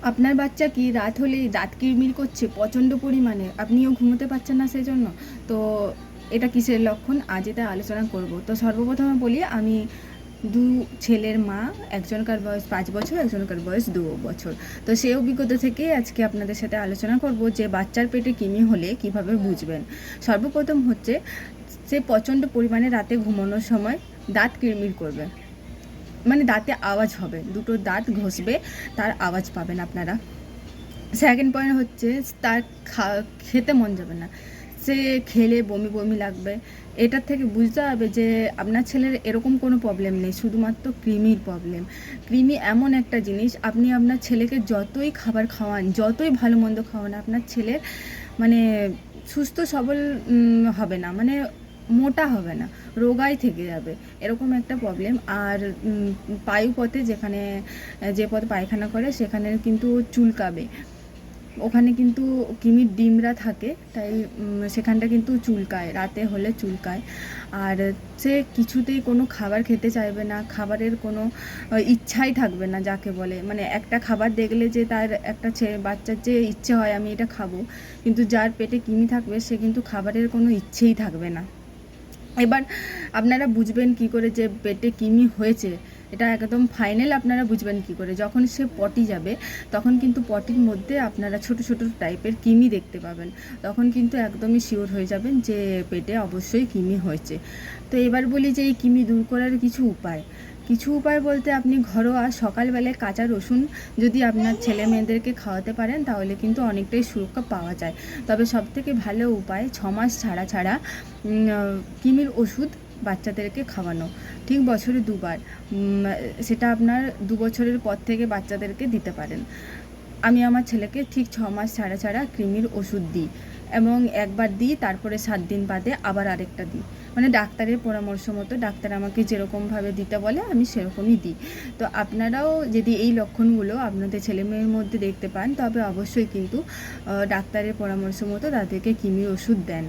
আপনার বাচ্চা কি রাত হলেই দাঁত কিরমির করছে প্রচণ্ড পরিমাণে, আপনিও ঘুমোতে পারছেন না সেই জন্য? তো এটা কিসের লক্ষণ, আজ এটা আলোচনা করব। তো সর্বপ্রথমে বলি, আমি দু ছেলের মা। একজনকার বয়স 5 বছর, একজনকার বয়স 2 বছর। তো সেই অভিজ্ঞতা থেকে আজকে আপনাদের সাথে আলোচনা করব যে বাচ্চার পেটে কৃমি হলে কিভাবে বুঝবেন। সর্বপ্রথম হচ্ছে, সে প্রচণ্ড পরিমাণে রাতে ঘুমানোর সময় দাঁত কিরমির করবে, মানে দাঁতে আওয়াজ হবে, দুটো দাঁত ঘষবে, তার আওয়াজ পাবেন আপনারা। সেকেন্ড পয়েন্ট হচ্ছে, তার খেতে মন যাবে না, সে খেলে বমি বমি লাগবে। এটার থেকে বুঝতে হবে যে আপনার ছেলের এরকম কোনো প্রবলেম নেই, শুধুমাত্র কৃমির প্রবলেম। কৃমি এমন একটা জিনিস, আপনি আপনার ছেলেকে যতই খাবার খাওয়ান, যতই ভালো মন্দ খাওয়ান, আপনার ছেলের মানে সুস্থ সবল হবে না, মানে মোটা হবে না, রোগাই থেকে যাবে, এরকম একটা প্রবলেম। আর পায়ুপথে, যেখানে যে পথে পায়খানা করে সেখানে কিন্তু চুলকাবে, ওখানে কিন্তু কৃমির ডিমরা থাকে, তাই সেখানটা কিন্তু চুলকায়, রাতে হলে চুলকায়। আর সে কিছুতেই কোনো খাবার খেতে চাইবে না, খাবারের কোনো ইচ্ছাই থাকবে না, যাকে বলে মানে একটা খাবার দেখলে যে তার একটা বাচ্চার যে ইচ্ছে হয় আমি এটা খাবো, কিন্তু যার পেটে কৃমি থাকবে সে কিন্তু খাবারের কোনো ইচ্ছেই থাকবে না। এবার আপনারা বুঝবেন কি করে যে পেটে কৃমি হয়েছে, এটা একদম ফাইনাল আপনারা বুঝবেন কি করে, যখন সে পটি যাবে তখন কিন্তু পটির মধ্যে আপনারা ছোট ছোট টাইপের কৃমি দেখতে পাবেন, তখন কিন্তু একদমই শিওর হয়ে যাবেন যে পেটে অবশ্যই কৃমি হয়েছে। তো এবার বলি যে এই কৃমি দূর করার কিছু উপায়। কিছু উপায় বলতে, আপনি ঘরোয়া সকালবেলায় কাঁচা রসুন যদি আপনার ছেলে মেয়েদেরকে খাওয়াতে পারেন তাহলে কিন্তু অনেকটাই সুরক্ষা পাওয়া যায়। তবে সবথেকে ভালো উপায় 6 মাস ছাড়া ছাড়া কৃমির ওষুধ বাচ্চাদেরকে খাওয়ানো, ঠিক বছরে 2 বার। সেটা আপনার 2 বছরের পর থেকে বাচ্চাদেরকে দিতে পারেন। আমি আমার ছেলেকে ঠিক 6 মাস ছাড়া ছাড়া কৃমির ওষুধ দিই, এবং একবার দিই, তারপরে 7 দিন বাদে আবার আরেকটা দিই, মানে ডাক্তারের পরামর্শ মতো, ডাক্তার আমাকে যেরকমভাবে দিতে বলে আমি সেরকমই দিই। তো আপনারাও যদি এই লক্ষণগুলো আপনাদের ছেলে মেয়ের মধ্যে দেখতে পান তবে অবশ্যই কিন্তু ডাক্তারের পরামর্শ মতো তাদেরকে কৃমির ওষুধ দেন।